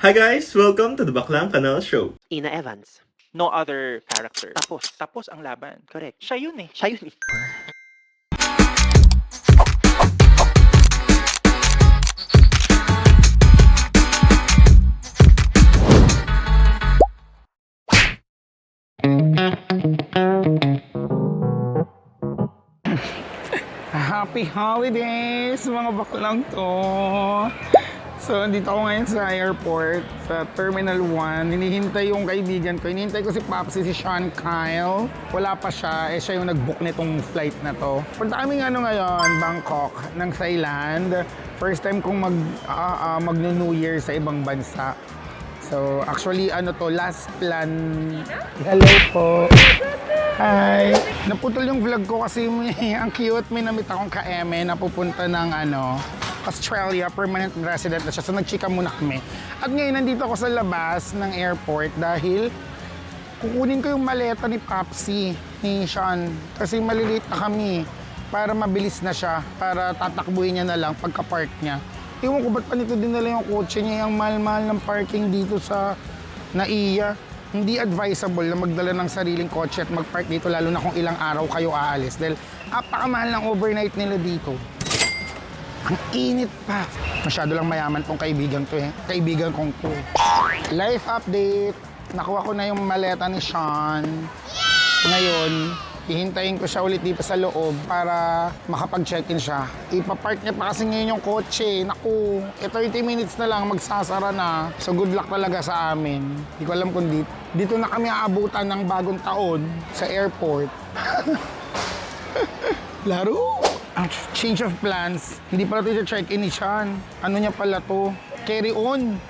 Hi guys! Welcome to the Baklang Kanal Show. Ina Evans. No other character. Tapos. Tapos ang laban. Correct. Siya yun eh. Siya yun eh. Happy holidays mga baklang to! So, nandito ako ngayon sa airport, sa Terminal 1. Hinihintay yung kaibigan ko. Hinihintay ko si Popsy, si Sean Kyle. Wala pa siya. Siya yung nag-book nitong flight na to. Punta kami ngayon, Bangkok, ng Thailand. First time kong mag-New Year sa ibang bansa. So, actually, last plan. Hello po. Hi! Naputol yung vlog ko kasi ang cute. May namit akong ka-eme na pupunta ng Australia, permanent resident na siya. So nagchika muna kami. At ngayon nandito ako sa labas ng airport dahil kukunin ko yung maleta ni Popsy, ni Sean. Kasi maliliit na kami para mabilis na siya, para tatakbuhin niya na lang pagka-park niya. Ewan ko ba't pa nito dinala yung kotse niya, yung mahal-mahal ng parking dito sa NAIA. Hindi advisable na magdala ng sariling kotse at mag-park dito lalo na kung ilang araw kayo aalis dahil napakamahal ng overnight nila dito. Ang init pa. Masyado lang mayaman tong kaibigan to eh. Kaibigan kong to. Life update. Nakuha ko na yung maleta ni Sean. Ngayon, hihintayin ko siya ulit dito sa loob para makapag-check-in siya. Ipapark niya pa kasi ngayon yung kotse. Naku, 30 minutes na lang magsasara na. So good luck talaga sa amin. Hindi ko alam kung dito na kami aabutan ng bagong taon sa airport. Laro! Ang change of plans, hindi pala ito check-in ni Sean. Ano niya pala to? Carry on.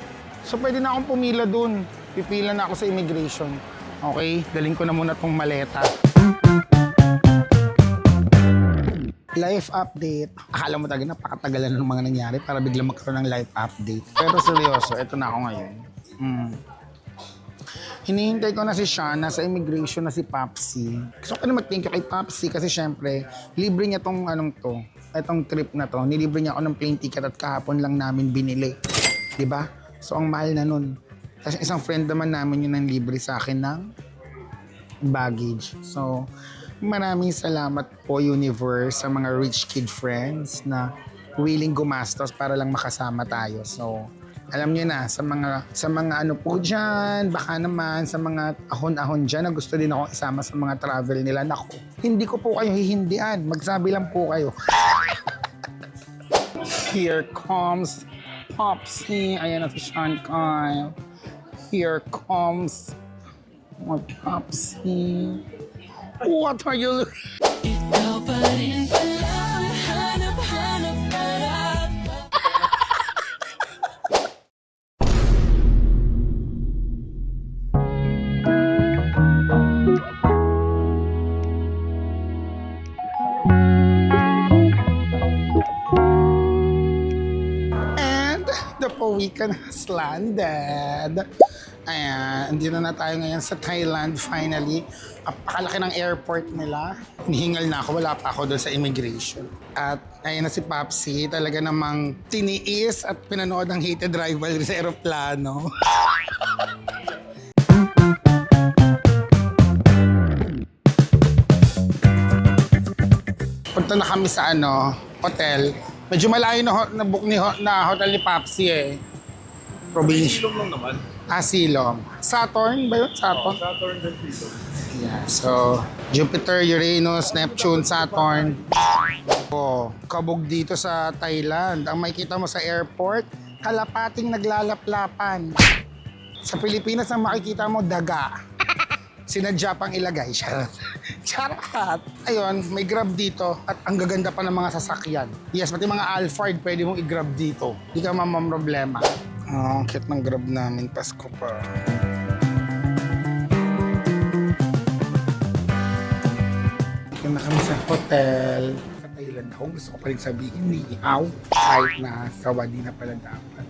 So pwede na akong pumila dun. Pipila na ako sa immigration. Okay, daling ko na muna tong maleta. Life update. Akala mo talaga napakatagalan ng mga nangyari para biglang magkaroon ng life update. Pero seryoso, eto na ako ngayon. Hinihintay ko na si Sean, nasa immigration na si Popsy. Gusto ko na mag-thank you kay Popsy kasi syempre, libre niya tong itong trip na to. Nilibre niya ako ng plane ticket at kahapon lang namin binili. Diba? So, ang mahal na nun. Kasi isang friend naman namin yun ang libre sa akin ng baggage. So, maraming salamat po Universe sa mga rich kid friends na willing gumastos para lang makasama tayo. So, alam niyo na, sa mga ano po dyan, baka naman sa mga ahon-ahon dyan na gusto din akong isama sa mga travel nila. Naku, hindi ko po kayo hihindian. Magsabi lang po kayo. Here comes Popsy. Ayan na si Sean Kyle. Here comes Popsy. What are you looking? Ikaw pa rin pala, hanap-hanap para. The Pawikan has landed. Ayan, andito na tayo ngayon sa Thailand finally. Apakalaki ng airport nila. Nihingal na ako, wala pa ako doon sa immigration. At ayan na si Popsy, talaga namang tiniis at pinanood ang hated rivalry sa aeroplano. Punta na kami sa hotel. Medyo malayo na book na hotel ni Popsy eh. Provincial. Silom lang naman. Silom. Saturn ba yun? Saturn? Saturn and Silom. Yeah, so Jupiter, Uranus, Neptune, Saturn. Kabog dito sa Thailand. Ang makikita mo sa airport, kalapating naglalaplapan. Sa Pilipinas, ang makikita mo, daga. Sinadya pang ilagay siya. Charot! Ayun, may Grab dito at ang gaganda pa ng mga sasakyan. Yes, pati mga Alphard pwede mong i-grab dito. Hindi ka mamamroblema. Ang cute ng Grab namin, Pasko pa. Ito na kami sa hotel. Sa Thailand ako, gusto ko pa rin sabihin, ni Aw. Kahit na sawadi na pala dapat.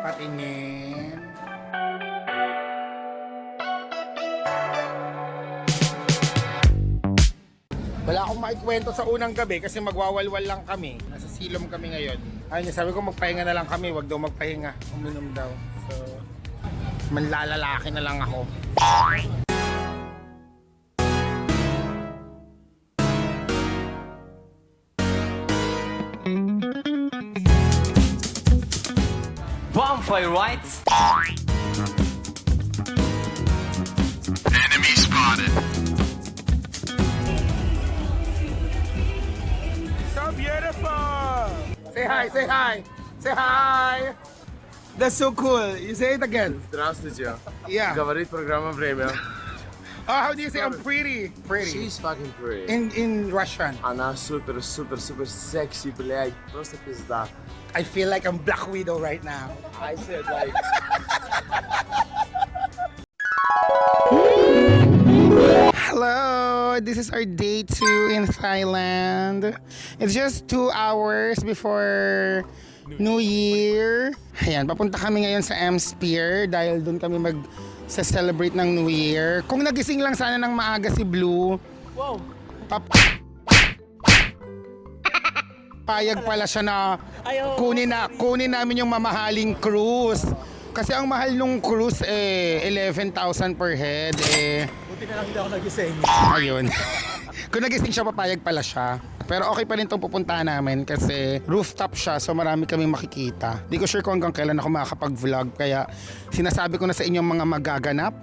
Patingin. Wala akong maikwento sa unang gabi kasi magwawalwal lang kami. Nasa Silom kami ngayon. Ayun, sabi ko magpahinga na lang kami, wag daw magpahinga, uminom daw. So, manlalalaki na lang ako. Bonfire rights. So beautiful! Say hi, say hi! Say hi! That's so cool. You say it again. Здравствуйте. Yeah. Говорит программа «Время». Oh, how do you say I'm pretty? Pretty. She's fucking pretty. In Russian. Она супер секси, блядь. Просто пизда. I feel like I'm Black Widow right now. I said like... Hello! This is our day 2 in Thailand. It's just 2 hours before New Year. Ayan, papunta kami ngayon sa M-Sphere dahil doon kami mag-celebrate ng New Year. Kung nagising lang sana ng maaga si Blue, wow. Payag pala siya na kunin namin yung mamahaling cruise. Kasi ang mahal nung cruise 11,000 per head Buti na lang hindi ako nagising. Ayun. Kung nagising siya, papayag pala siya. Pero okay pa rin itong pupuntahan namin kasi rooftop siya so marami kaming makikita. Di ko sure kung hanggang kailan ako makakapag-vlog kaya sinasabi ko na sa inyong mga magaganap.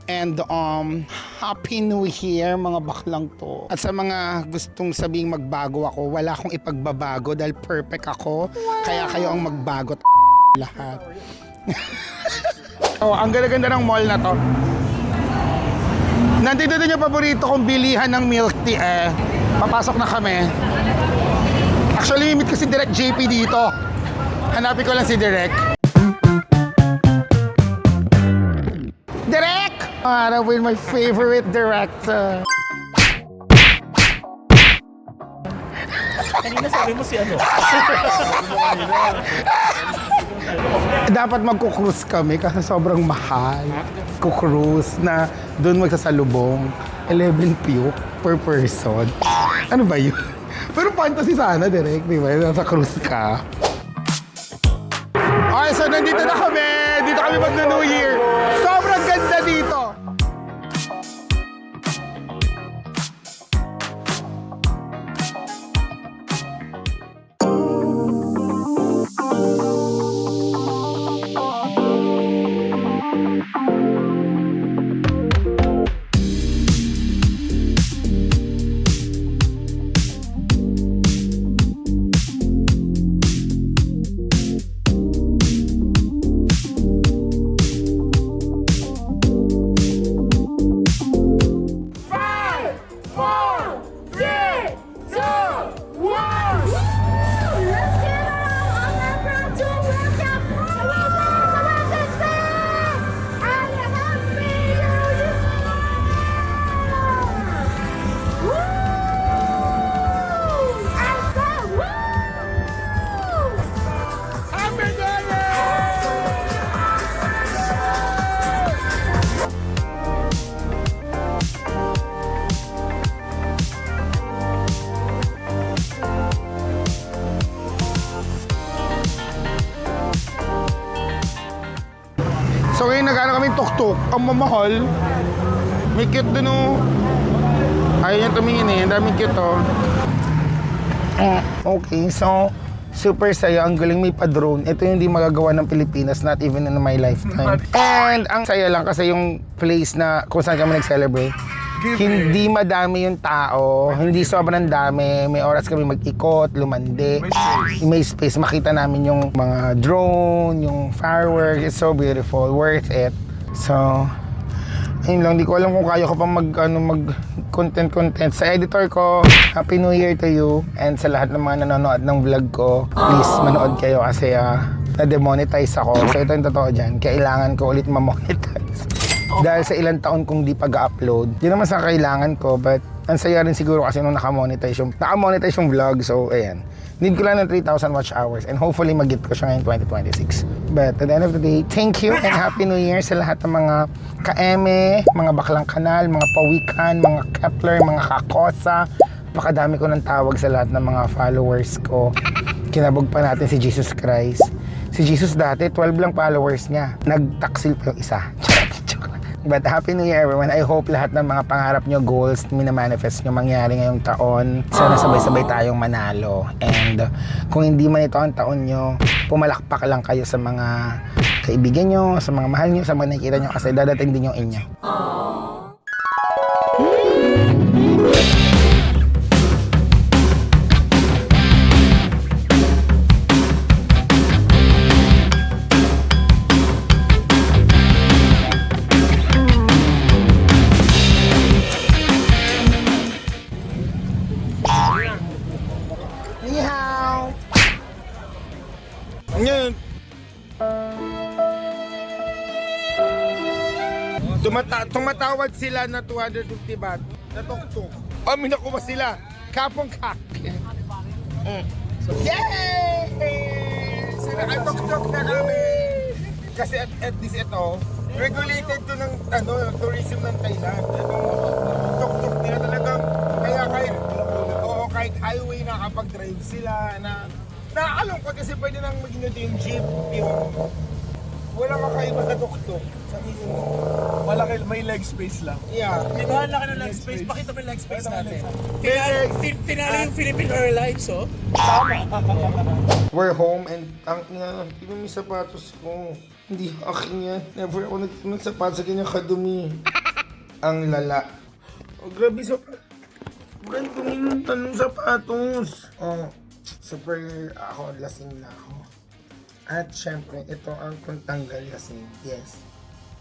And Happy New Year mga baklang to. At sa mga gustong sabing magbago ako, wala akong ipagbabago dahil perfect ako. Kaya kayo ang magbago lahat. Oh, ang ganda-ganda ng mall na to. Nandito din yung paborito kong bilihan ng milk tea Papasok na kami. Actually, meet ko si Direk JP dito. Hanapin ko lang si Direk. Direk! Para with my favorite director. Kanina sabi mo si ano? Dapat magkukrus kami kasi sobrang mahal. Kukrus na doon magsasalubong. 11 puke per person. Ano ba yun? Pero fantasy sana, Direk, di ba? Nasa cruise ka. Okay, so nandito na kami. Dito kami mag-New Year. Sobrang ganda dito. So ngayon nag-ano kami tuk-tuk. Ang mamahal. May cute dun oh. Ayaw niya tumingin Ang daming cute oh. Okay, so super saya. Ang galing may pa-drone. Ito yung hindi magagawa ng Pilipinas, not even in my lifetime. And ang saya lang kasi yung place na kung saan kami nag-celebrate, hindi madami yung tao, hindi sobrang dami. May oras kami mag-ikot, lumande. May space. Makita namin yung mga drone, yung fireworks. It's so beautiful. Worth it. So, ayun lang. Di ko alam kung kaya ko pa mag-content. Sa editor ko, Happy New Year to you. And sa lahat ng mga nanonood ng vlog ko, please manood kayo kasi na-demonetize ako. So, ito yung totoo dyan. Kailangan ko ulit ma-monetize. Dahil sa ilang taon kong di pag-upload. Yun naman sa kailangan ko, but ang saya rin siguro kasi nung nakamonetize yung vlog. So, ayan. Need ko lang ng 3,000 watch hours and hopefully mag-get ko siya ngayon 2026. But at the end of the day, thank you and Happy New Year sa lahat ng mga ka-eme, mga baklang kanal, mga pawikan, mga Kepler, mga kakosa. Napakadami ko ng tawag sa lahat ng mga followers ko. Kinabog pa natin si Jesus Christ. Si Jesus dati, 12 lang followers niya. Nagtaksil pa yung isa. But Happy New Year everyone. I hope lahat ng mga pangarap nyo, goals, minamanifest nyo mangyari ngayong taon. Sana sabay-sabay tayong manalo. And kung hindi man ito ang taon nyo, pumalakpak lang kayo sa mga kaibigan nyo, sa mga mahal nyo, sa mga nakikita nyo kasi dadating din yung inyo. Ngayon, tumatawad sila na 250 baht. Natuktok. Amin ako ba sila? Kapong kak. Yay! Sila ang tuktok na kami. Kasi at least ito, regulated to ng tourism ng Thailand. Itong tuktok nila talagang kahit highway nakapag-drive sila na nakakalungkot kasi pwede nang maging ito yung jeep. Walang kakaiba sa tuktok. Sa Malaki, may leg space lang. yeah. Tindahan lang ng leg space. Pakita mo yung leg space natin. Tinali yung Philippine Airlines, oh. We're home and ang yung sapatos ko. Hindi akin yan. Never ako nagtunong sapatos sa ganyan kadumi. Ang lala. Oh, grabe sapatos. Sobrang dumi ng tanong sapatos. Oh, super ako, lasing na ako. At syempre, ito ang pantanggal lasing. Yes.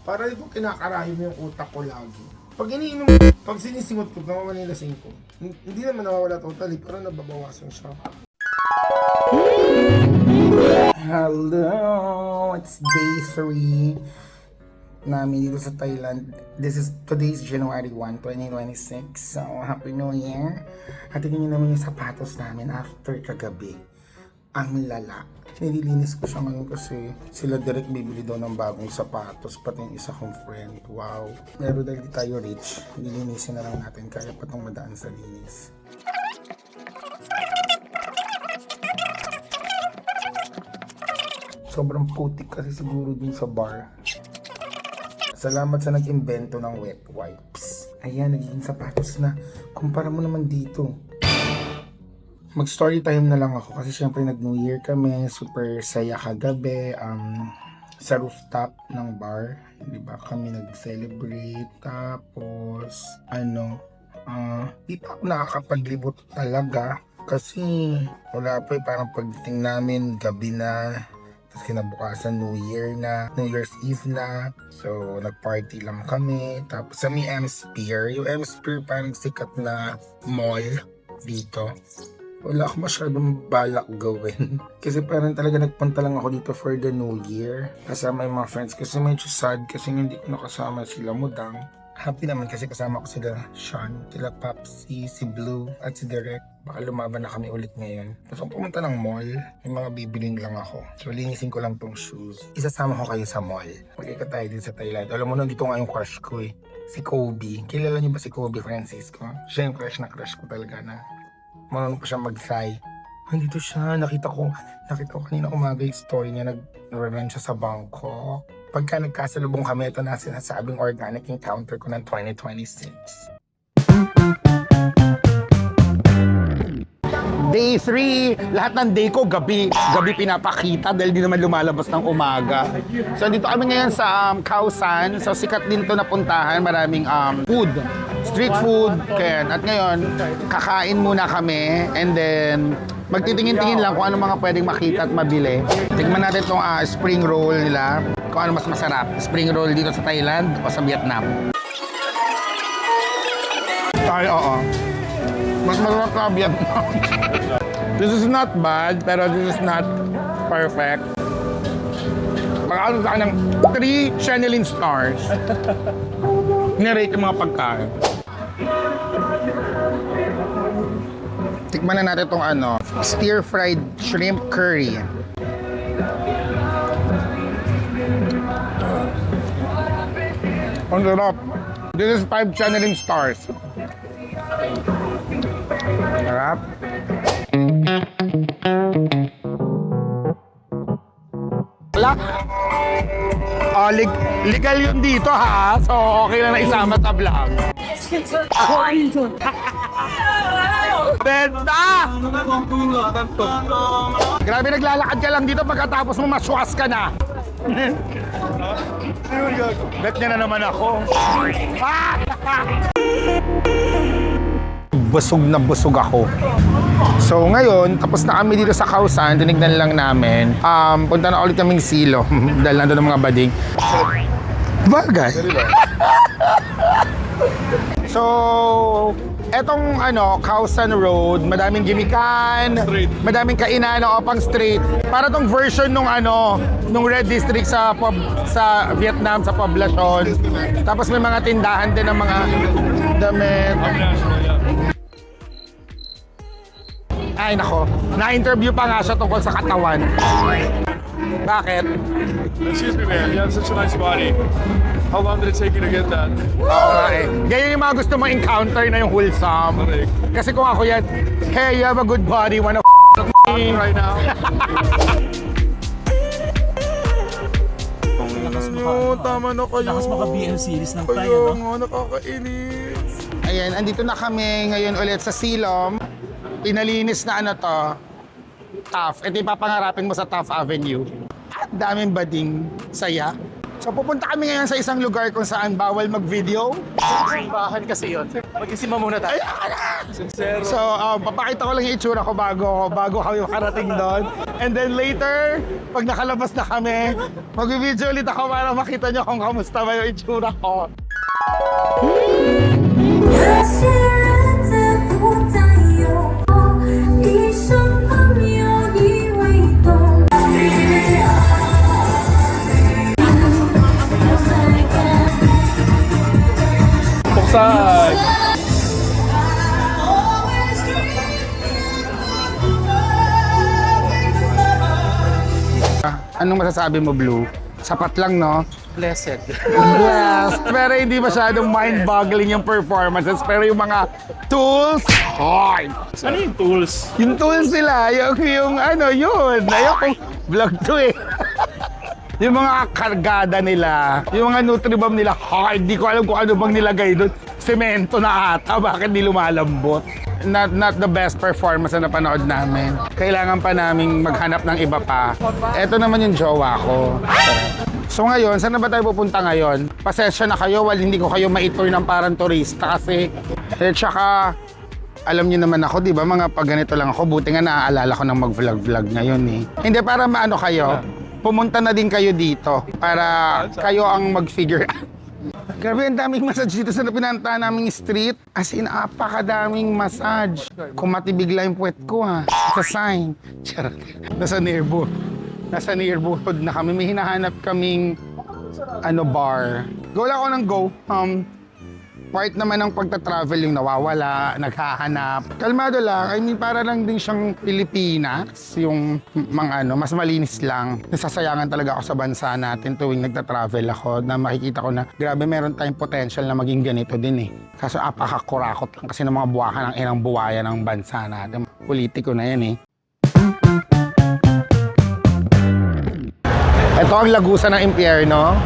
Para ito kinakarahi mo yung utak ko lagi. Pag iniinom, pag sinisingot ko, nawawala yung lasing ko. Hindi naman nawawala totally, pero nababawasan siya. Hello! It's day 3 namin dito sa Thailand. Today's January 1, 2026. So, Happy New Year. At tingnan nyo naman yung sapatos namin after kagabi. Ang lala. Nililinis ko siya ngayon kasi sila direct bibili daw ng bagong sapatos. Pati yung isa kong friend. Wow. Pero dahil di tayo rich, nilinisin na lang natin kaya pa itong madaan sa linis. Sobrang putik kasi siguro din sa bar. Salamat sa nag-invento ng wet wipes. Ayan, nagiging sapatos na. Kumpara mo naman dito. Mag-story time na lang ako kasi syempre nag-New Year kami. Super saya kagabi. Sa rooftop ng bar. Diba kami nag-celebrate. Tapos, di pa ako nakakapaglibot talaga. Kasi wala pa parang pagdating namin, gabi na. Kinabukasan New Year na, New Year's Eve na. So, nag-party lang kami. Tapos sa may M-Sphere, yung M-Sphere parang sikat na mall dito. Wala ako masyadong balak gawin. Kasi parang talaga nagpunta lang ako dito for the New Year. Kasama yung mga friends. Kasi medyo sad kasi hindi ko nakasama sila Mudang. Happy naman kasi kasama ko sila Sean, sila Papsi, si Blue, at si Derek. Baka lumaban na kami ulit ngayon. Gusto ko pumunta ng mall. May mga bibiling lang ako. So, linisin ko lang tong shoes. Isasama ko kayo sa mall. Mag-ika tayo din sa Thailand. Alam mo, nandito nga yung crush ko eh. Si Kobe. Kilala niyo ba si Kobe Francisco? Siya yung crush ko talaga na. Marunong pa siya mag-thai. Nandito siya. Nakita ko kanina umaga yung story niya. Nag-run siya sa Bangkok. Pagka nagkasalubong kami, ito na sinasabing organic encounter ko ng 2026. Day 3, lahat ng day ko gabi pinapakita dahil di naman lumalabas ng umaga. So dito kami ngayon sa Khao San. So sikat din to na puntahan, maraming food, street food. At ngayon, kakain muna kami and then magtitingin-tingin lang kung ano mga pwedeng makita at mabili. Tingnan natin itong spring roll nila. Kung ano mas masarap, spring roll dito sa Thailand o sa Vietnam. Ay, oo. Mas masarap sa Vietnam. This is not bad, pero this is not perfect. Pag-ano sa akin ng 3 Channeling stars. Nirate yung mga pagkain. Tikman na natin itong stir-fried shrimp curry. Ang sarap. This is 5 Channeling stars. Sarap. pala. Oh, legal yun dito ha. So, okay lang na isama sa vlog. Benta! Grabe, naglalakad ka lang dito pagkatapos mo maswas ka na. Bet niya na naman ako. Busog ako. So ngayon, tapos na kami dito sa Kausan, tinignan lang namin. Punta na ulit kaming Silo dahil nandun ang mga bading. Bagay. So, etong Kausan Road, madaming gimikan, madaming kainan ng Opang Street. Para tong version nung Red District sa Vietnam, sa poblasyon. Tapos may mga tindahan din ng mga damit. Ay nako, na-interview pa nga siya tungkol sa katawan. Bakit? Excuse me, man. You have such a nice body. How long did it take you to get that? Oo nga eh. Ganyan yung mga gusto mo encounter na yung wholesome. Correct. Kasi kung ako yan, hey, you have a good body, wanna me Right now. Tama na kayo. Lakas maka-BL series ng tayo, Kayo no? nga, nakakainis. Ayan, andito na kami ngayon ulit sa Silom. Pinalinis na Taft. Ito yung papangarapin mo sa Taft Avenue. At daming bading saya. So pupunta kami ngayon sa isang lugar kung saan bawal mag-video. Simbahan kasi yun. Mag-isimba muna tayo. So papakita ko lang yung itsura ko bago kami makarating doon. And then later, pag nakalabas na kami, mag-video ulit ako para makita nyo kung kamusta ba yung itsura ko. 有些人在不再有我，一生朋友你会懂。 Buksay! Anong masasabi mo, Blue? Sapat lang, no? Blessed. Yes, pero hindi masyadong mind-boggling yung performances. Pero yung mga tools, hard. Ano yung tools? Yung tools nila, yun. Ayokong vlog to eh. Yung mga kargada nila, yung mga Nutribam nila, hard. Di ko alam kung ano bang nilagay doon. Semento na ata, bakit di lumalambot? Not the best performance na napanood namin. Kailangan pa naming maghanap ng iba pa. Ito naman yung jowa ko. So ngayon, saan na ba tayo pupunta ngayon? Pasensya na kayo, hindi ko kayo ma-tour ng parang turista kasi. Tsaka, alam niyo naman ako, di ba? Mga pag ganito lang ako, buti nga naaalala ko ng mag-vlog ngayon eh. Hindi, para maano kayo, pumunta na din kayo dito para kayo ang mag-figure out. Grabe, ang daming massage dito sa pinuntahan naming street. As in, apakadaming massage. Kung matibig lang yung puwet ko ha. It's a sign. Charot. Nasa neighborhood na kami. May hinahanap kaming bar. Go lang ako ng go. Part naman ng pagta-travel yung nawawala, naghahanap. Kalmado lang. I mean, para lang din siyang Pilipinas. Yung mga mas malinis lang. Nasasayangan talaga ako sa bansa natin tuwing nagta-travel ako na makikita ko na grabe meron tayong potential na maging ganito din eh. Kaso apakakurakot lang kasi ng mga buwakan ng inang buwaya ng bansa natin. Politiko na yan eh. Ito ang lagusan ng impyerno.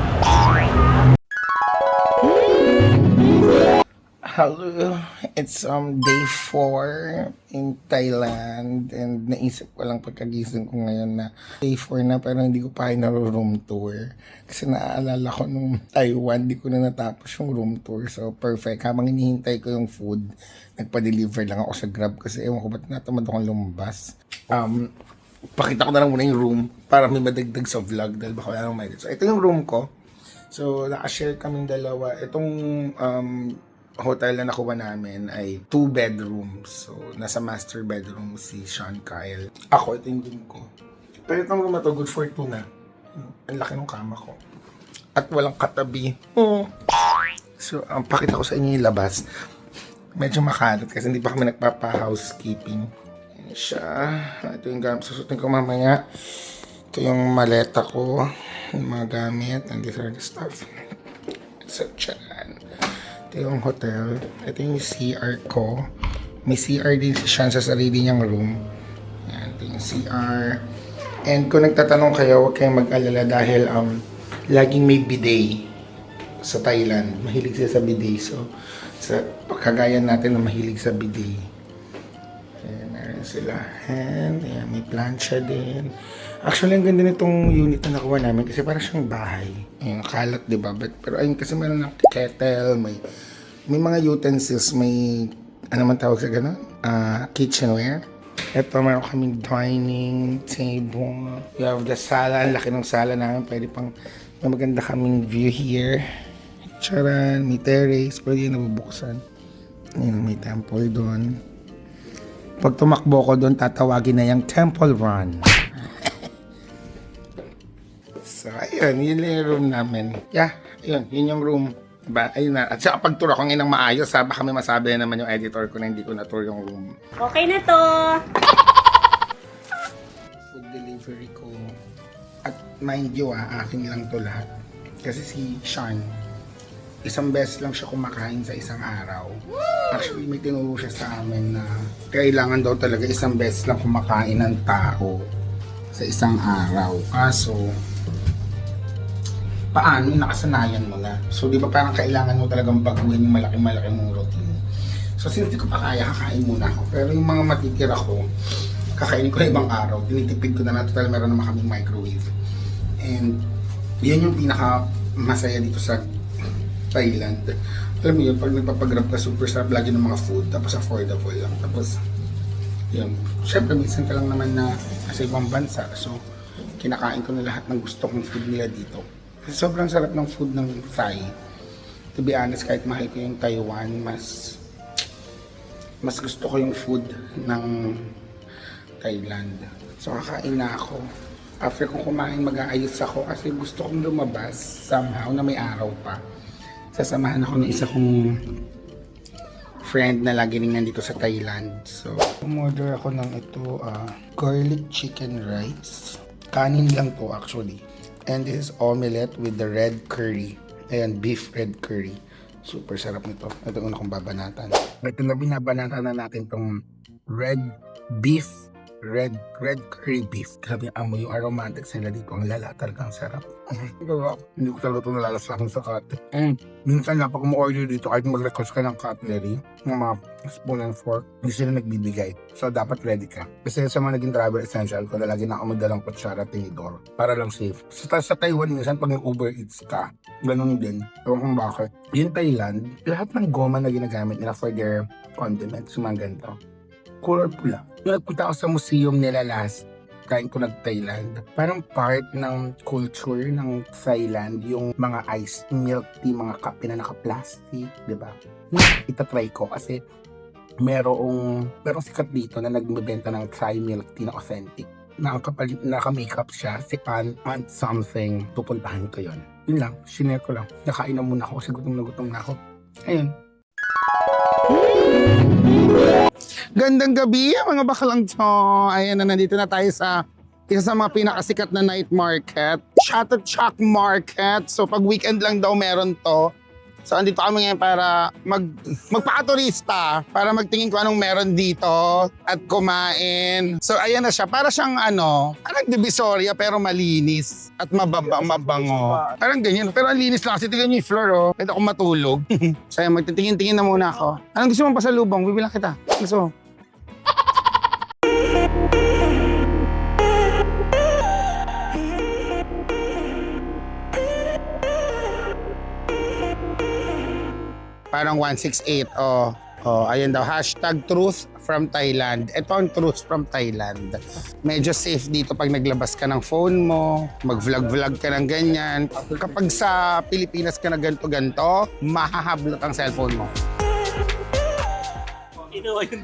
Hello, it's day 4 in Thailand and naisip ko lang pagkagising ko ngayon na day 4 na pero hindi ko pa room tour kasi naaalala ko nung Taiwan di ko na natapos yung room tour, so perfect. Habang hinihintay ko yung food, nagpa-deliver lang ako sa Grab kasi ewan ko ba't natamad akong lumabas. Pakita ko na lang muna yung room para may madagdag sa vlog dahil baka wala nang may. So ito yung room ko, so nakashare kaming dalawa. Itong hotel na nakuha namin ay 2 bedrooms. So, nasa master bedroom si Sean Kyle. Ako, ito yung room ko. Pero itong room na to, good for 2 na. Ang laki ng kama ko. At walang katabi. So, pakita ko sa inyo yung labas. Medyo makalat kasi hindi pa kami nagpapa-housekeeping. Yan siya. Ito yung gamit. Susutin ko mamaya. Ito yung maleta ko. Yung mga gamit. And these are the stuff. So, tiyan. Ito yung hotel. Ito yung CR ko. May CR din siya sa sarili niyang room. Yan, ito yung CR. And kung nagtatanong kayo, huwag kayong mag-alala dahil laging may bidet sa Thailand. Mahilig sila sa bidet. So, sa pagkagaya natin na mahilig sa bidet. Ayan, meron sila. And, ayan, may plancha din. Actually, ang ganda nitong unit na nakuha namin kasi parang siyang bahay. Ayan, kalat, di ba? Pero ayun, kasi meron ng kettle, may mga utensils, may, ano man tawag sa gano'n? Kitchenware. Ito, meron kaming dining table. We have the sala. Ang laki ng sala namin. Pwede pang, may maganda kaming view here. Charan, may terrace. Pwede yung nabubuksan. Ayan, may temple doon. Pag tumakbo ko doon, tatawagin na yung Temple Run. So, ayun, yun lang yung room namin. Yeah, yun yung room. Diba? Ayun na. At saka pag tour ako ng maayos, baka may masabi na naman yung editor ko na hindi ko na-tour yung room. Okay na to. Food delivery ko. At mind you, akin lang to lahat. Kasi si Sean, isang beses lang siya kumakain sa isang araw. Actually, may tinuro siya sa amin na kailangan daw talaga isang beses lang kumakain ng tao sa isang araw. Kaso, paano nakasanayan mo na? So, di ba parang kailangan mo talagang baguhin yung malaki-malaki mong routine. So, since di ko pa kaya, kakain muna ako. Pero yung mga matitira ko, kakainin ko na ibang araw. Tinitipid ko na total meron naman kaming microwave. And, yun yung pinaka masaya dito sa Thailand. Alam mo yun, pag nagpapagrab ka, super sarap lagi ng mga food, tapos affordable lang. Tapos, yun. Siyempre, minsan ka lang naman na sa ibang bansa. So, kinakain ko na lahat ng gusto kong food nila dito. Kasi sobrang sarap ng food ng Thai. To be honest, kahit mahal ko yung Taiwan, mas gusto ko yung food ng Thailand. So, kakain na ako. After kong kumain, mag-aayos ako kasi gusto kong lumabas somehow na may araw pa. Sasamahan ako ng isa kong friend na lagi rin nandito sa Thailand. So, umorder ako ng ito, garlic chicken rice. Kanin lang to actually. And this is omelette with the red curry. Ayan, beef red curry. Super sarap nito. Ito una kong babanatan. Ito na binabanatan na natin tong red curry beef. Grabe yung amoy, yung aromatics nila dito. Ang lala, talagang sarap. Hindi ko talaga ito nalalasahan sa cut. Minsan na pag mo-order dito, kahit mag-request ka ng cutlery, ng mga spoon and fork, hindi sila nagbibigay. So, dapat ready ka. Kasi sa mga naging travel essential ko, lagi na ako magdalang kutsara tinidor para lang safe. Sa Taiwan, minsan pag Uber Eats ka, ganun din. Ewan kung bakit. Yung Thailand, lahat ng goma na ginagamit nila for their condiments, yung mga ganito, color pula. Yung nagpunta ako sa museum nila last time ko nag-Thailand, parang part ng culture ng Thailand yung mga iced milk tea, mga kape na naka-plastic, di ba? Itatry ko kasi merong sikat dito na nagbebenta ng Thai milk tea na authentic. Naka-makeup siya, si Aunt something, pupuntahan ko yon. Yun lang, shinare ko lang. Nakain na muna ako kasi gutom na ako. Ayun. Gandang gabi mga baklang to. Ayan na, nandito na tayo sa isa sa mga pinakasikat na night market, Chatuchak Market. So pag weekend lang daw meron to. So andito kami ngayon para magpakaturista, para magtingin ko anong meron dito at kumain. So ayan na siya, para siyang parang Divisoria pero malinis at mabango. Parang ganyan, pero ang linis lang kasi tignan niyo yung floor pwede akong matulog. So ayan, magtitingin-tingin na muna ako. Anong gusto mong pasalubong? Bibilang kita. Gusto mo? Parang 168, ayun daw, #truth from Thailand. Ito ang truth from Thailand. Medyo safe dito pag naglabas ka ng phone mo, mag-vlog ka ng ganyan. Kapag sa Pilipinas ka na ganto-ganto, mahahablot ang cellphone mo.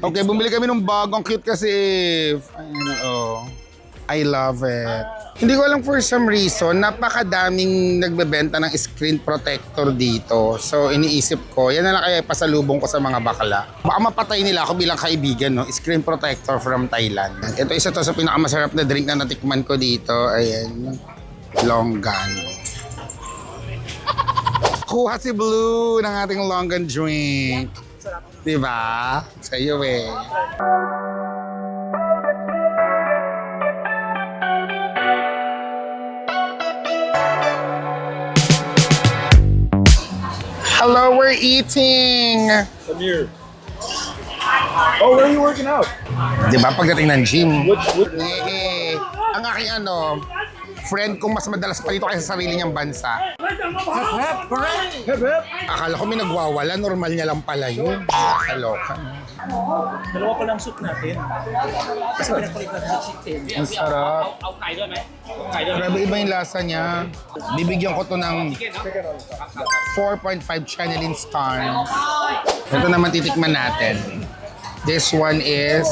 Okay, bumili kami ng bag. Ang cute kasi. I love it. Hindi ko alam for some reason, napakadaming nagbebenta ng screen protector dito. So iniisip ko, yan na lang kaya pasalubong ko sa mga bakla. Baka mapatay nila ako bilang kaibigan, no? Screen protector from Thailand. Ito isa to sa pinakamasarap na drink na natikman ko dito. Ayan, Longan. Kuha si Blue ng ating Longan drink. Diba? Sa iyo Hello, we're eating! Amir. Oh, where are you working out? Di ba, pagdating ng gym, What? ang aking friend kong mas madalas pa dito kaysa sarili niyang bansa. Akala ko may nagwawala, normal niya lang pala yun. Kaloka. Dalawa pa lang soup natin. Kasi pinakulit natin sa chicken. Ang sarap. Grabe, iba yung lasa niya. Bibigyan ko to ng 4.5 Channeling star. Ito naman titikman natin. This one is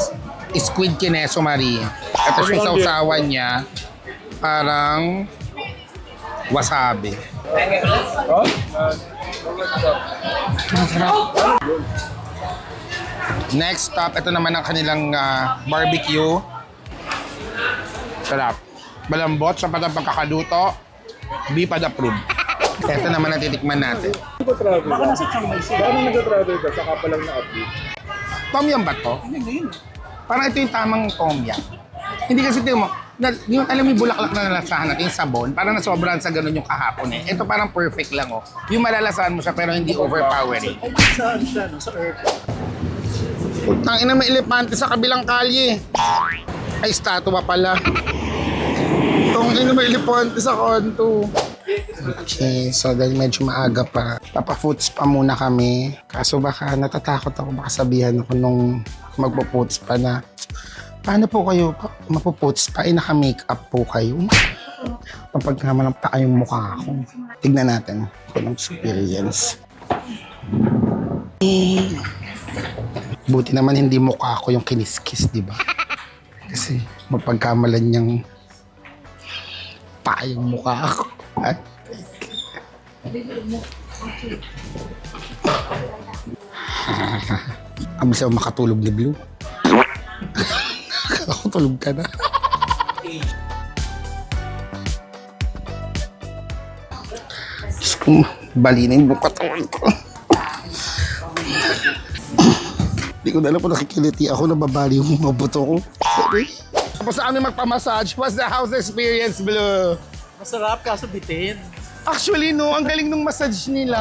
squid kineso Marie. Ito yung sausawan niya. Parang wasabi. Next stop, ito naman ang kanilang barbecue. Sarap. Malambot sa patang pagkakaluto. Bipad approved. Ito naman ang titikman natin. Baka nasa Chiang Mai sila. Paano nag-travel ka? Saka pa lang na-update. Tom yum ba to? Parang ito yung tamang tom yum. Hindi kasi tingnan mo, yung alam mo yung bulaklak na nalasahan natin, yung sabon, parang nasobrahan sa ganun yung kahapon eh. Ito parang perfect lang oh. Yung malalasahan mo siya pero hindi overpowering. Saan siya? No? Sa Earth. Putang ina, may elepante sa kabilang kalye. Ay, statua pala. Tong ina, may elepante sa kanto. Okay, so dahil medyo maaga pa, papa-foot spa muna kami. Kaso baka natatakot ako, baka sabihan ako nung magpo-foot spa na, paano po kayo mapo-foot spa? Naka-makeup po kayo. Kapag naman ang paa yung mukha ko. Tignan natin kung anong experience. Buti naman hindi mukha ko yung kiniskis, di ba? Kasi mapagkamalan niyang paa yung mukha ko. At ang bisa makatulog ni Blue. Ako tulog ka na. Diyos ko, bali na yung katawan ko. Hindi ko na alam kung nakikiliti ako, nababali yung mabuto ko. Tapos sa amin magpamassage, what's the house experience, Blue? Masarap kaso bitin. Actually, no, ang galing nung massage nila.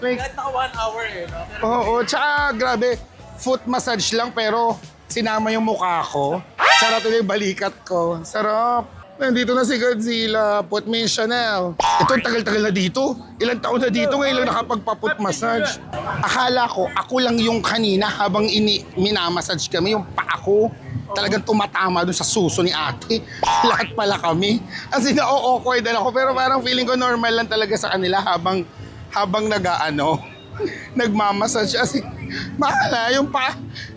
Like, Kahit naka 1 hour eh. No? Pero oo, tsaka grabe, foot massage lang pero sinama yung mukha ko. Sarap yung balikat ko. Sarap. Nandito na si Godzilla, put me in Chanel. Ito, tagal-tagal na dito. Ilang taon na dito, ngayon lang nakapagpa-foot massage. Akala ko, ako lang yung kanina habang minamassage kami, yung paa ko. Talagang tumatama dun sa suso ni ate. Lahat pala kami. As in, awkward ako. Pero parang feeling ko normal lang talaga sa kanila habang nagmamassage. As in, mahala,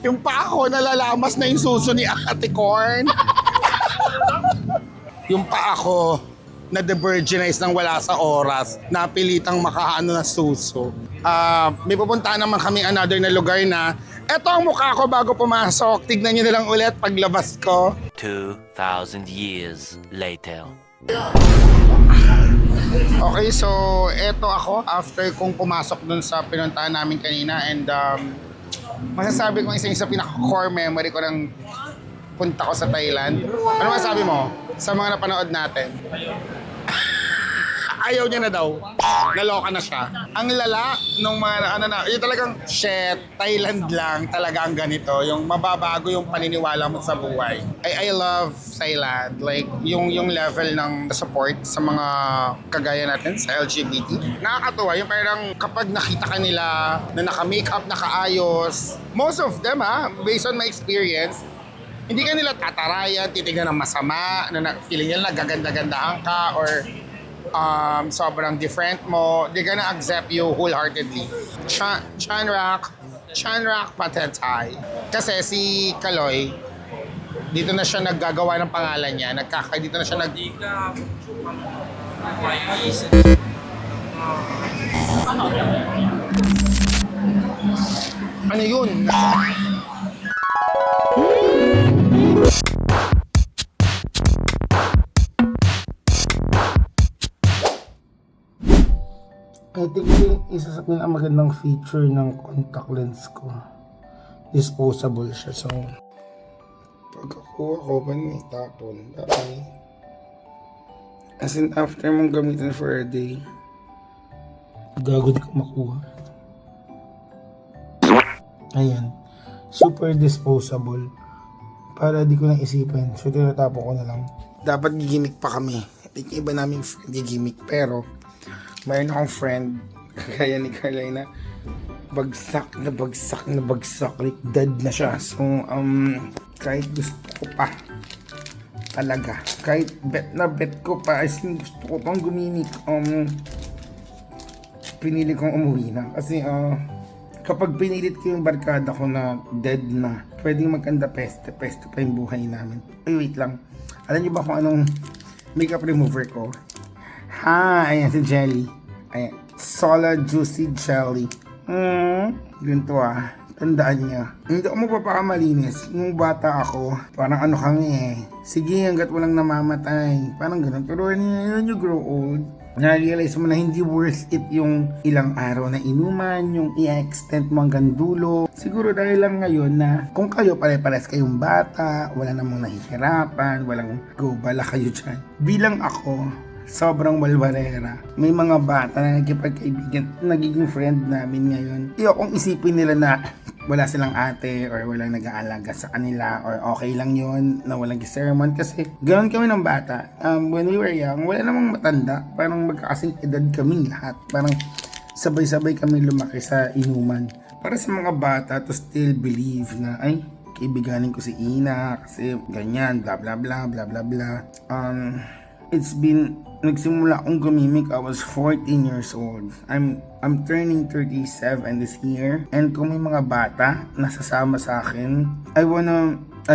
yung paa ko nalalamas na yung suso ni ate Corn. Yung paa ko na de-virginize nang wala sa oras. Napilitang makaano na suso. May pupuntahan naman kami another na lugar na eto ang mukha ko bago pumasok. Tignan nyo na lang ulit paglabas ko. 2,000 years later. Okay, so eto ako after kong pumasok dun sa pinuntahan namin kanina and masasabi kong isa sa pinaka-core memory ko ng punta ko sa Thailand. Ano masasabi mo sa mga napanood natin? Ayaw niya na daw. Naloka na siya. Ang lala nung mga yung talagang shit, Thailand lang talaga ang ganito. Yung mababago yung paniniwala mo sa buhay. I love Thailand. Like, yung level ng support sa mga kagaya natin sa LGBT. Nakakatuwa yung parang kapag nakita ka nila na naka-makeup, nakaayos. Most of them based on my experience, hindi ka nila tatarayan, titignan ng masama, na feeling nila nagaganda-gandahan ka or sobrang different mo, they're gonna accept you wholeheartedly. Chanrak Patetay. Kasi si Kaloy, dito na siya naggagawa ng pangalan niya. Dito na siya Ano yun? I think yung isa sa pinakamagandang feature ng contact lens ko, disposable siya. So, pagkakuha ko, tapon. Bye-bye. As in, after mong gamitin for a day, Gago di ko makuha. Ayan. Super disposable. Para di ko na isipin. So, tinatapo ko na lang. Dapat gigimik pa kami. Yung iba namin friend gigimik. Pero, mayroon akong friend, kaya ni Carlina, bagsak. Like, dead na siya. So, kahit gusto ko pa, talaga. Kahit bet ko pa, as in, gusto ko pang gumimik. Pinili kong umuwi na. Kasi, kapag pinilit ko yung barkada ko na dead na, pwedeng magkanda peste pa yung buhay namin. Ay, wait lang. Alam niyo ba kung anong makeup remover ko? Ayan si Jelly. Ayan. Solid Juicy Jelly. Ganito Tandaan niya. Hindi ako magpapakamalinis. Nung bata ako, parang ano kami sige, hanggat walang namamatay. Parang ganun. Pero when you grow old, na-realize mo na hindi worth it yung ilang araw na inuman, yung i-extend mo hanggang dulo. Siguro dahil lang ngayon na kung kayo pare-pares kayong bata, wala namang nahihirapan, walang go-bala kayo dyan. Bilang ako, sobrang walwarera. May mga bata na nagkipagkaibigan, nagiging friend namin ngayon. Kung isipin nila na wala silang ate or walang nag-aalaga sa kanila or okay lang yun na walang sermon kasi ganoon kami ng bata. When we were young, wala namang matanda. Parang magkakasing edad kaming lahat. Parang sabay-sabay kami lumaki sa inuman. Para sa mga bata to still believe na ay, kaibiganin ko si Ina kasi ganyan, bla bla bla bla bla bla. It's been, nagsimula akong gumimik, I was 14 years old. I'm turning 37 this year. And kung may mga bata nasasama sa akin, I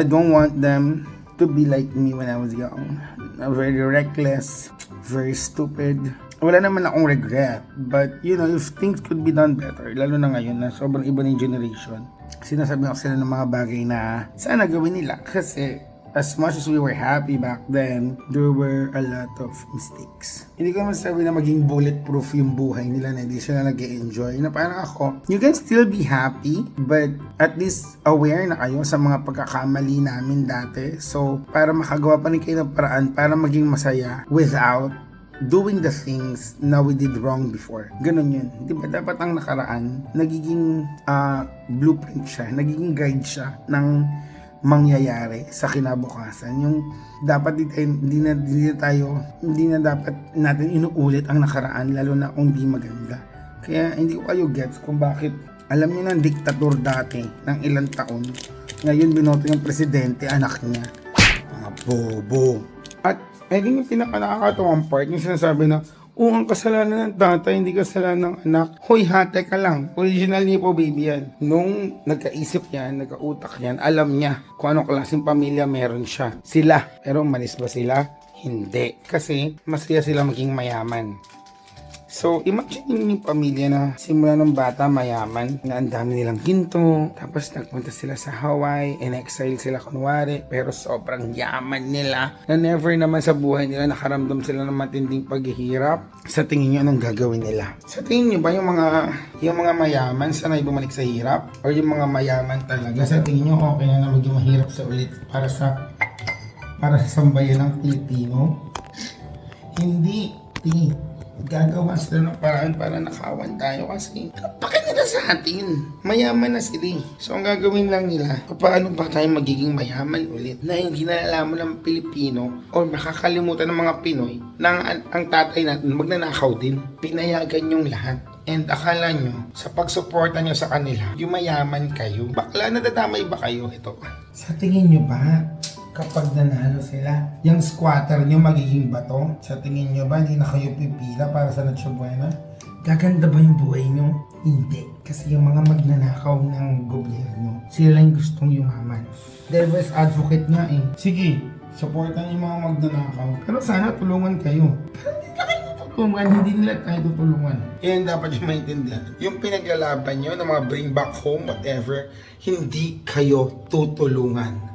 don't want them to be like me when I was young. Very reckless, very stupid. Wala naman akong regret. But, you know, if things could be done better, lalo na ngayon na sobrang iba na yung generation, sinasabi ko sila ng mga bagay na sana gawin nila. Kasi, as much as we were happy back then, there were a lot of mistakes. Hindi ko masasabi na maging bulletproof yung buhay nila na hindi sila nag-enjoy. Na parang ako, you can still be happy, but at least aware na kayo sa mga pagkakamali namin dati. So, para makagawa pa rin kayo ng paraan para maging masaya without doing the things na we did wrong before. Ganun yun. Di ba? Dapat ang nakaraan, nagiging blueprint siya, nagiging guide siya ng mangyayari sa kinabukasan. Yung dapat hindi na dapat natin inuulit ang nakaraan lalo na kung di maganda. Kaya hindi ko kayo gets kung bakit alam niyo ng diktator dati ng ilang taon ngayon binoto yung presidente anak niya. Mga bobo. At ayun yung pinaka-nakakatawang part yung sinasabi na ang kasalanan ng tatay, hindi kasalanan ng anak. Hoy, hate ka lang. Original niya po, baby yan. Nung nagkaisip yan, nagkautak yan, alam niya kung anong klaseng pamilya meron siya. Sila. Pero malis ba sila? Hindi. Kasi masaya sila maging mayaman. So, imagine yung pamilya na simula ng bata mayaman, na ang dami nilang ginto, tapos nagpunta sila sa Hawaii, in-exile sila kunwari, pero sobrang yaman nila, na never naman sa buhay nila nakaramdam sila ng matinding paghihirap. Sa tingin nyo, anong gagawin nila? Sa tingin nyo ba yung mga mayaman sanay bumalik sa hirap? Or yung mga mayaman talaga, sa tingin nyo okay na maging mahirap sa ulit para sa sambayan ng Pilipino? Hindi. Gagawa sila ng paraan para nakawan tayo kasi napaka nila sa atin. Mayaman na sila. So ang gagawin lang nila, paano ba tayo magiging mayaman ulit na hindi nalalaman ng Pilipino o makakalimutan ng mga Pinoy na ang tatay natin magnanakaw din. Pinayagan yung lahat. And akala nyo, sa pagsuporta nyo sa kanila, yung mayaman kayo. Bakla, nadadamay ba kayo? Ito. Sa tingin nyo ba, kapag nanalo sila, yung squatter nyo magiging bato? Sa tingin nyo ba, hindi na kayo pipila para sa Noche Buena? Gaganda ba yung buhay nyo? Hindi. Kasi yung mga magnanakaw ng gobyerno, sila lang gustong yumaman. Devil's advocate nga eh. Sige, supportan yung mga magnanakaw. Pero sana tulungan kayo. Pero hindi na kayo tutulungan, hindi nila tayo tutulungan. Yan dapat yung maintindihan. Yung pinaglalaban nyo ng mga bring back home, whatever, hindi kayo tutulungan.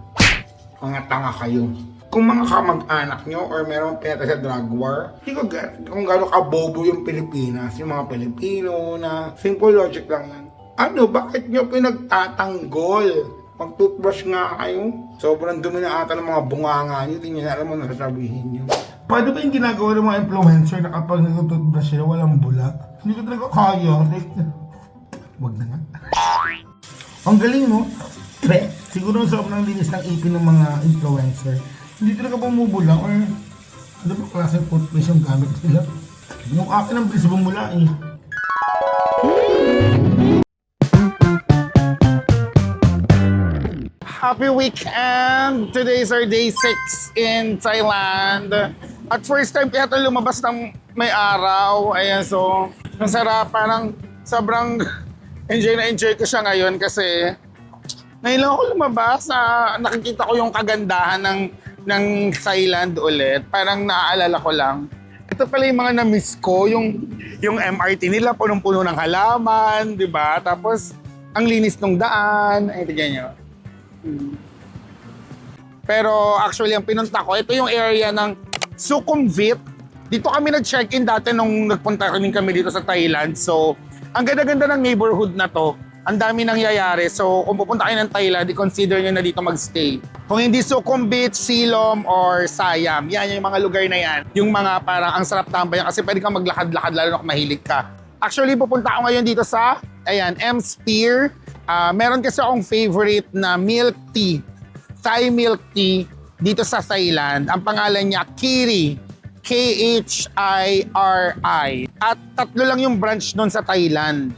Mga tanga kayo. Kung mga kamag-anak nyo or meron peta sa drug war, hindi ko kung gano'ng kabobo yung Pilipinas, yung mga Pilipino na simple logic lang yan. Ano, bakit nyo pinagtatanggol? Mag-toothbrush nga kayo. Sobrang dumi na ata ng mga bunganga nyo, hindi nyo na alam mo nasasabihin nyo. Paano ba yung ginagawa ng mga influencer na kapag nag-toothbrush sila walang bula? Hindi ko talaga kaya. Like, wag na nga. Ang galing, no? Pre, siguro sobrang linis ng ipin ng mga influencer. Hindi talaga bumubula or ano ba klaseng toothbrush yung gamit nila? Yung akin ang bilis bumula eh. Happy weekend! Today is our day 6 in Thailand. At first time kaya ito lumabas ng may araw. Ayan, so, ang sarap. Parang sobrang enjoy na enjoy ko siya ngayon kasi ngayon lang ako lumabas na nakikita ko yung kagandahan ng Thailand ulit. Parang naaalala ko lang. Ito pala yung mga na-miss ko, yung MRT nila, punong-puno ng halaman, di ba? Tapos, ang linis ng daan. Ay, tignan nyo. Pero actually, ang pinunta ko, ito yung area ng Sukhumvit. Dito kami nag-check-in dati nung nagpunta kami dito sa Thailand. So, ang ganda-ganda ng neighborhood na to. Ang dami nangyayari. So, kung pupunta kayo ng Thailand, i-consider nyo na dito mag-stay. Kung hindi Sukhumvit, Silom, or Siam, yan yung mga lugar na yan. Yung mga parang ang sarap tambayan kasi pwede kang maglakad-lakad lalo na kung mahilig ka. Actually, pupunta ako ngayon dito sa, ayan, M-Sphere. Meron kasi akong favorite na milk tea. Thai milk tea dito sa Thailand. Ang pangalan niya, Kiri. K-H-I-R-I. At 3 lang yung branch nun sa Thailand.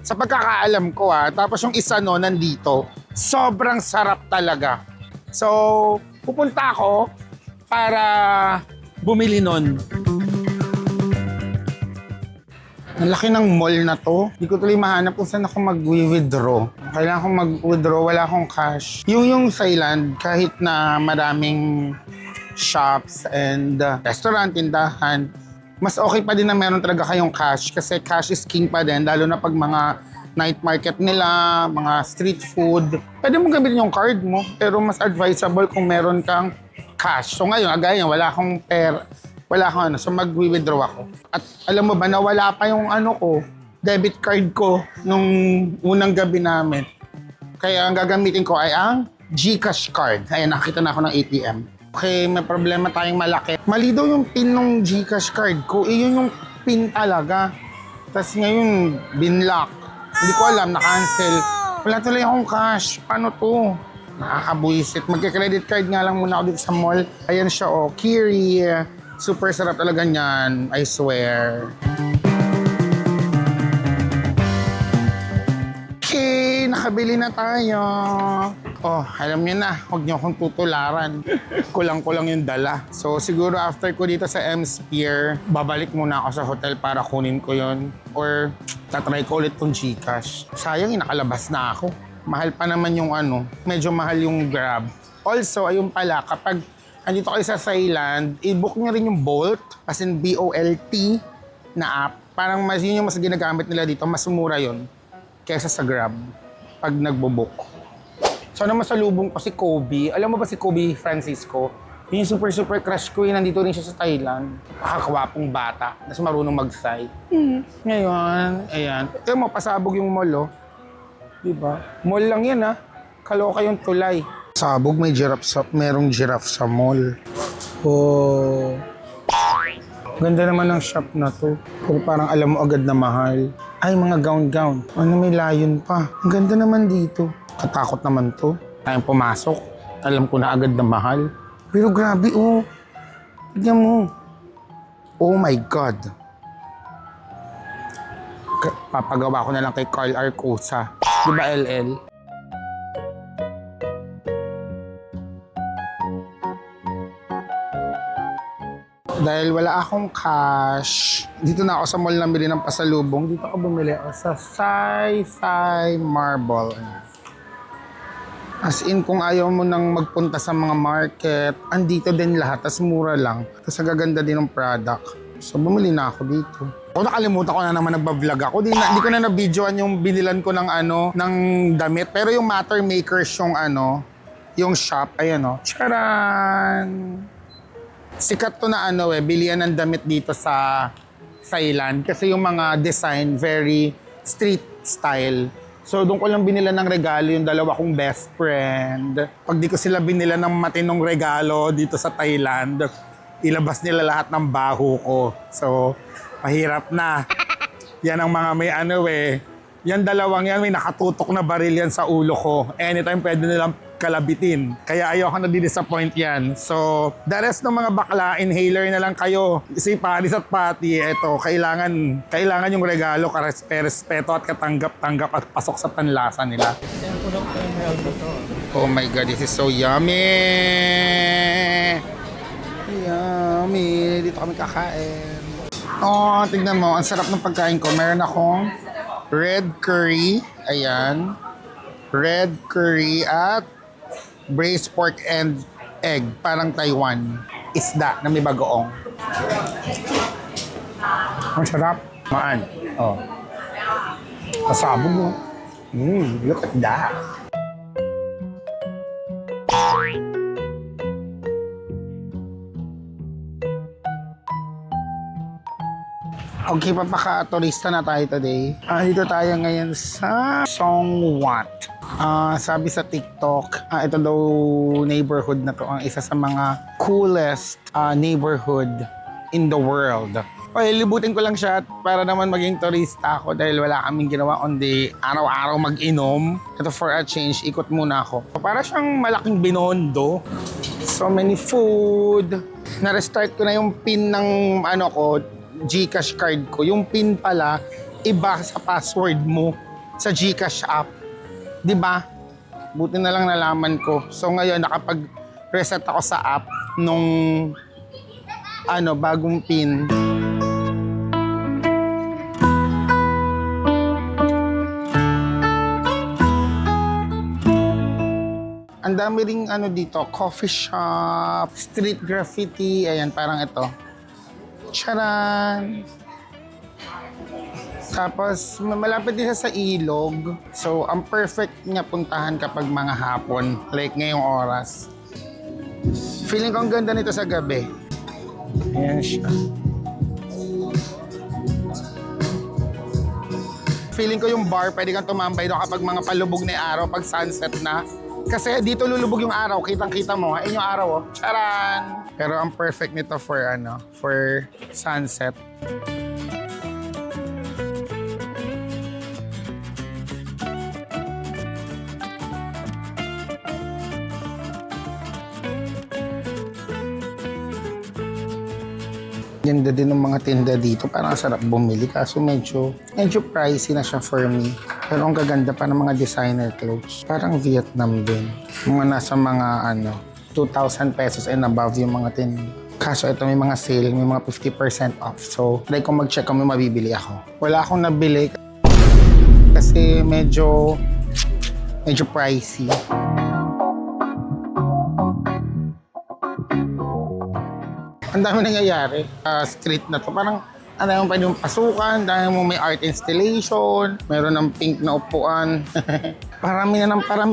Sa pagkakaalam ko tapos yung isa no nandito, sobrang sarap talaga. So, pupunta ako para bumili nun. Ang laki ng mall na to. Hindi ko tuloy mahanap kung saan ako mag-withdraw. Kailangan akong mag-withdraw, wala akong cash. Yung Thailand, kahit na maraming shops and restaurant, tindahan, mas okay pa din na meron talaga kayong cash kasi cash is king pa din, lalo na pag mga night market nila, mga street food. Pwede mong gamitin yung card mo, pero mas advisable kung meron kang cash. So ngayon, agaya wala akong pera, wala akong so mag-withdraw ako. At alam mo ba na wala pa yung debit card ko nung unang gabi namin. Kaya ang gagamitin ko ay ang GCash card. Ayan, nakita na ako ng ATM. Okay, may problema tayong malaki. Mali daw yung pin ng GCash card ko. Yun yung pin talaga. Tapos ngayon, binlock. Hindi ko alam, na-cancel. Wala tuloy akong cash. Paano to? Nakakabuisit. Magka-credit card nga lang muna ako dito sa mall. Ayan siya, Kiri. Super sarap talaga niyan, I swear. Okay, nakabili na tayo. Alam niyo na, huwag niyo akong tutularan. Kulang-kulang yung dala. So siguro after ko dito sa M-Sphere, babalik muna ako sa hotel para kunin ko yon. Or tatry ko ulit tong GCash. Sayang, nakalabas na ako. Mahal pa naman yung medyo mahal yung Grab. Also, ayun pala, kapag andito kayo sa Thailand, i-book niyo rin yung Bolt, as in B-O-L-T na app. Parang yun yung mas ginagamit nila dito, mas mura yun kaysa sa Grab pag nagbo-book. Sana masalubong ko si Kobe. Alam mo ba si Kobe Francisco? Yung super crush ko, nandito rin siya sa Thailand. Nakakawapong bata, tapos marunong mag-Thai. Ngayon, ayan. Ito mo, pasabog yung mall, Diba? Mall lang yan, Kaloka yung tulay. Sabog, may merong giraffe sa mall. Ganda naman ng shop na to. Kung parang alam mo agad na mahal. Ay, mga gown. May layon pa. Ang ganda naman dito. Katakot naman to. Tayong pumasok. Alam ko na agad na mahal. Pero grabe, tignan mo. Oh my God. Papagawa ko na lang kay Carl Arcosa. Di ba, LL? Dahil wala akong cash, dito na ako sa mall na bili ng pasalubong. Dito ako bumili sa Sai Marble. As in, kung ayaw mo nang magpunta sa mga market, andito din lahat, tas mura lang. Tas gaganda din ng product. So, bumili na ako dito. Nakalimutan ko na naman nagbablog ako. Di ko na na-videoan yung binilan ko ng ng damit. Pero yung Matter Makers yung shop, ayan Charan! Sikat to na bilihan ng damit dito sa Thailand kasi yung mga design very street style. So doon ko lang binila ng regalo yung dalawa kong best friend. Pag di ko sila binila ng matinong regalo dito sa Thailand, ilabas nila lahat ng baho ko. So, mahirap na. Yan ang mga may yan dalawang yan, may nakatutok na baril yan sa ulo ko. Anytime pwede nilang kalabitin. Kaya ayoko na di-disappoint yan. So, the rest ng mga bakla, inhaler na lang kayo. Si Paris at Patty, eto, kailangan yung regalo, respeto at katanggap-tanggap at pasok sa panlasa nila. Oh my God, this is so yummy! Yummy! Dito kami kakain. Oh, tignan mo, ang sarap ng pagkain ko. Meron akong red curry, ayan. Red curry at braised pork and egg, parang Taiwan. Isda na may bagoong. Ang sarap. Maan. Oh. Pasabog mo. Look at that. Okay, papaka-turista na tayo today. Dito tayo ngayon sa Songwat. Sabi sa TikTok, ito daw neighborhood na to ang isa sa mga coolest neighborhood in the world. Okay, libutin ko lang siya para naman maging turista ako dahil wala kaming ginawa kundi araw-araw mag-inom. Ito for a change, ikot muna ako. Para siyang malaking Binondo. So many food. Na-restart ko na yung pin ng GCash card ko. Yung PIN pala, iba sa password mo sa GCash app. Diba? Buti na lang nalaman ko. So ngayon, nakapag-reset ako sa app nung bagong PIN. Ang dami ring dito, coffee shop, street graffiti, ayan, parang ito. Charan! Tapos, malapit din siya sa ilog. So, ang perfect niya puntahan kapag mga hapon. Like ngayong oras. Feeling ko ang ganda nito sa gabi. Ayan siya. Feeling ko yung bar, pwede kang tumambay doon kapag mga palubog na yung araw, pag sunset na. Kasi dito lulubog yung araw, kitang-kita mo. Ayun yung araw, oh. Charan! Pero ang perfect nito for sunset. Ganda din ng mga tinda dito. Parang sarap bumili kaso medyo pricey na siya for me. Pero ang gaganda pa ng mga designer clothes. Parang Vietnam din. Mga nasa mga 2,000 pesos and above yung mga tinda. Kaso ito may mga sale, may mga 50% off. So, try ko mag-check kung may mabibili ako. Wala akong nabili kasi medyo pricey. Ang dami nangyayari. Street na to. Parang yung pwede mong pasukan, dahil mo may art installation, meron ng pink na upuan. Parami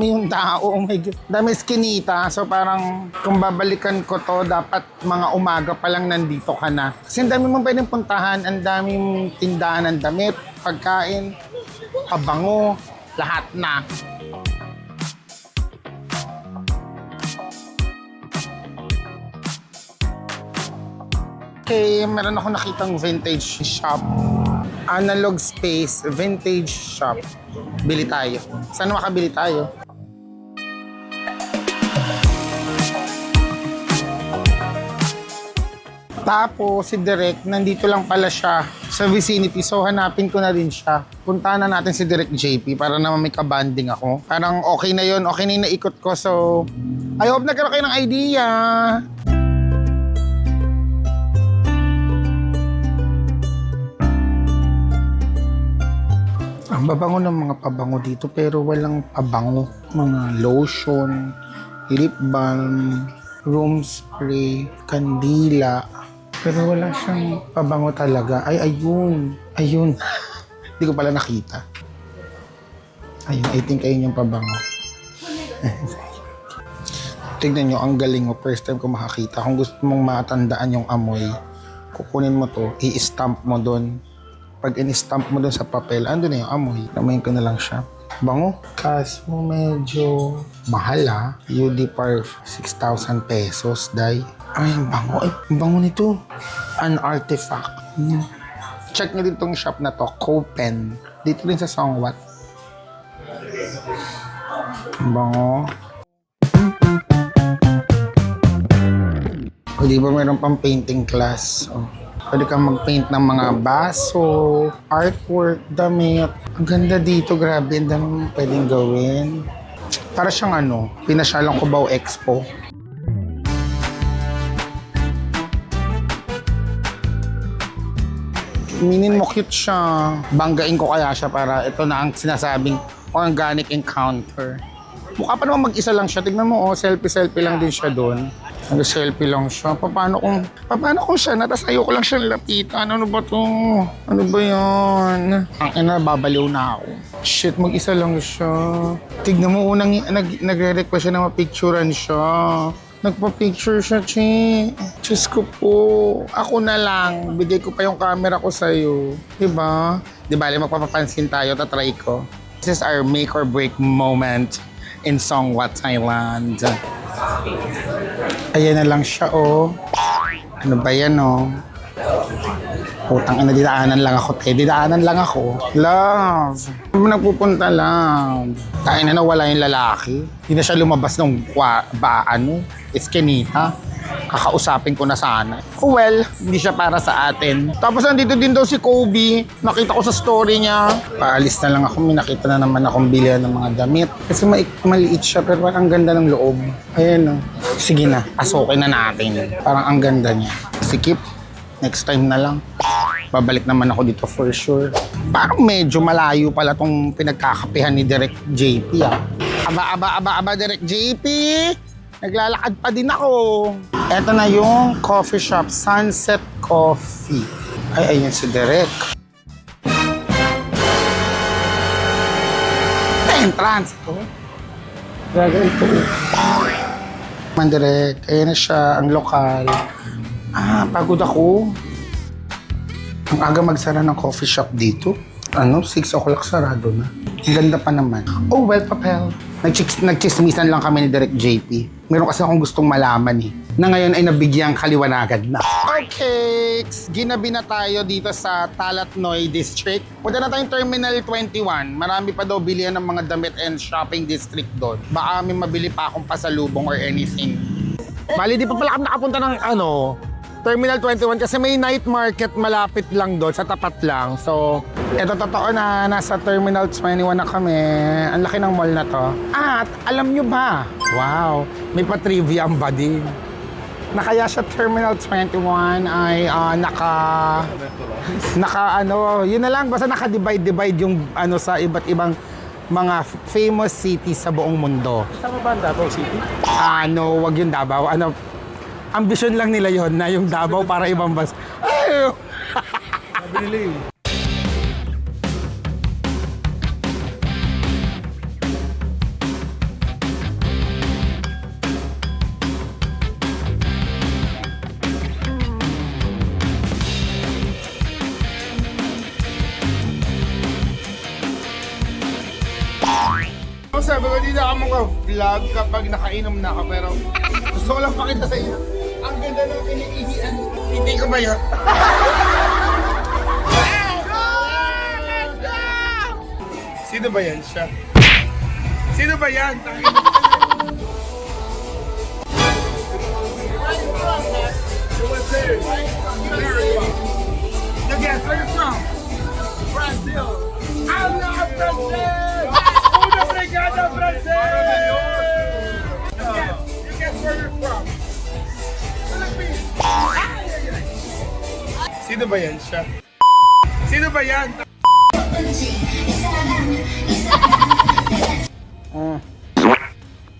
yung tao. Oh my God. Dami skinita. So parang kung babalikan ko to, dapat mga umaga pa lang nandito ka na. Kasi ang dami mong pwedeng puntahan, ang daming tindahan ng damit, pagkain, pabango, lahat na. Okay, meron ako nakitang vintage shop. Analog space, vintage shop. Bili tayo. Saan makabili tayo? Tapos si Direk, nandito lang pala siya sa vicinity. So hanapin ko na rin siya. Puntahan na natin si Direk JP para naman may kabanding ako. Parang okay na yun, okay na yung naikot ko. So, I hope nagkaroon kayo ng idea. Ang babango ng mga pabango dito pero walang pabango. Mga lotion, lip balm, room spray, kandila. Pero wala siyang pabango talaga. Ay, ayun. Ayun. Hindi ko pala nakita. Ayun, I think ayun yung pabango. Tignan nyo, ang galing mo. First time ko makakita. Kung gusto mong matandaan yung amoy, kukunin mo to, i-stamp mo doon. Pag in-stamp mo doon sa papel, ando na yung amoy. Namayin ko na lang siya. Bango. Kaso medyo mahal UD par 6,000 pesos, day. Ay, ang bango. Ay, ang bango nito. An artifact. Check nyo din tong shop na to, Copen. Dito rin sa Songwat. Ang bango. O, di ba mayroon pang painting class? O, pwede kang mag-paint ng mga baso, artwork, damit. Ang ganda dito, grabe. Ang dami mong pwedeng gawin. Para siyang pinasyalang Cubao Expo. Minin mo cute siya. Banggain ko kaya siya para ito na ang sinasabing organic encounter. Mukha pa naman mag-isa lang siya. Tignan mo, selfie-selfie lang din siya doon. Nag-selfie lang siya. Paano kung siya na, tas ayoko lang siya lapitan. Ano ba to? Ano ba yan? Ang babaliw na ako. Shit, mag-isa lang siya. Tignan mo, unang nagre-request siya na mapicturean siya. Nagpa-picture siya, Chi. Diyos ko po. Ako na lang. Bigay ko pa yung camera ko sa'yo. Diba? Di bali, magpapapansin tayo. Tatry ko. This is our make or break moment in Songwat, Thailand. Ayan na lang siya, oh. Ano ba yan, oh? Putang ina, didaanan lang ako, te. Didaanan lang ako. Love. Ano nagpupunta lang? Kain na nawala yung lalaki. Hindi na siya lumabas ng eskinita. Kakausapin ko na sana. Oh well, hindi siya para sa atin. Tapos nandito din daw si Kobe. Nakita ko sa story niya. Paalis na lang ako. May nakita na naman akong bilihan ng mga damit. Kasi maliit siya pero parang ang ganda ng loob. Ayan, oh. Sige na, asukin na natin. Parang ang ganda niya. Sikip. Next time na lang. Babalik naman ako dito for sure. Parang medyo malayo pala tong pinagkakapihan ni Direk JP, Aba, Direk JP! Naglalakad pa din ako. Eto na yung coffee shop, Sunset Coffee. Ay, ayun si Direk. Entrance. Gagawin ko. Man, Direk. Ayan na siya, ang lokal. Pagod ako. Ang aga magsara ng coffee shop dito. 6 o'clock sarado na. Ang ganda pa naman. Oh, well, papel. Nagchismisan lang kami ni Direk JP. Meron kasi akong gustong malaman na ngayon ay nabigyang kaliwanagan na. Okay, ginabi na tayo dito sa Talatnoy District. Punta na tayong Terminal 21. Marami pa daw bilihan ng mga damit and shopping district doon. Baka may mabili pa akong pasalubong or anything. Bali, di pa pala kami nakapunta ng Terminal 21 kasi may night market malapit lang doon, sa tapat lang. So, eto totoo na, nasa Terminal 21 na kami. Ang laki ng mall na to. At alam nyo ba? Wow, may pa-trivia ang buddy. Na kaya sa Terminal 21 ay yun na lang, basta naka-divide yung sa iba't ibang mga famous cities sa buong mundo. Sama ba ang Davao City? Wag yung Davao. Ambisyon lang nila yon na yung Davao para ibang bas. Ay! Sabi nila yun. Sabi ko, di na ako mag-vlog kapag nakainom na ako, pero gusto ko lang pakita sa inyo. Ang ganda ng iniihian. Hindi ko ba yun? Sino ba yan siya? Sino ba yan? Yes, where you from? Brazil. I love Brazil! Obrigado, Brazil! You guess where you're from? Philippines! Sino ba yan siya? Sino ba yan?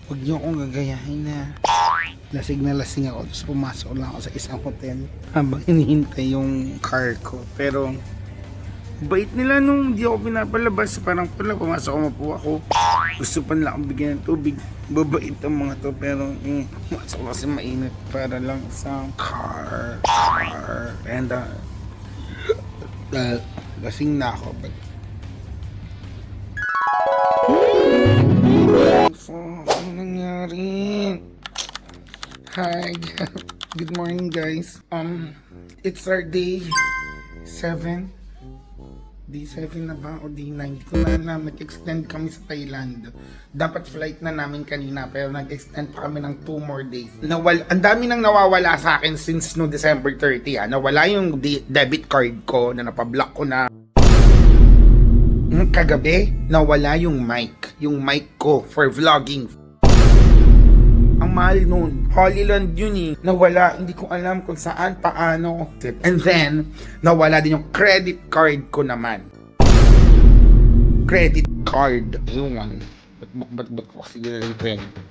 Huwag niyo akong gagayahin na. Lasing na lasing ako, tapos pumasok lang ako sa isang hotel habang hinihintay yung car ko. Pero bait nila nung di ako pinapalabas. Parang pala, pumasok ako, mapuha ako. Gusto pa nila akong bigyan ng tubig. Babait ang mga to, pero pumasok kasi mainit para lang sa car. And lasing na ako. Ano nangyari? Hi. Good morning, guys. It's our day 7. Day 7 na ba o day 9? Hindi ko na alam. Nag-extend kami sa Thailand. Dapat flight na namin kanina pero nag-extend pa kami ng 2 more days. Ang dami nang nawawala sa akin since no December 30. Nawala yung debit card ko na napablock ko na. Kagabi, nawala yung mic. Yung mic ko for vlogging. Ang mahal nun. Holyland yun eh. Nawala. Hindi ko alam kung saan, paano. And then, nawala din yung credit card ko naman. Credit card. Yun. Ba't ko kasi nila yung credit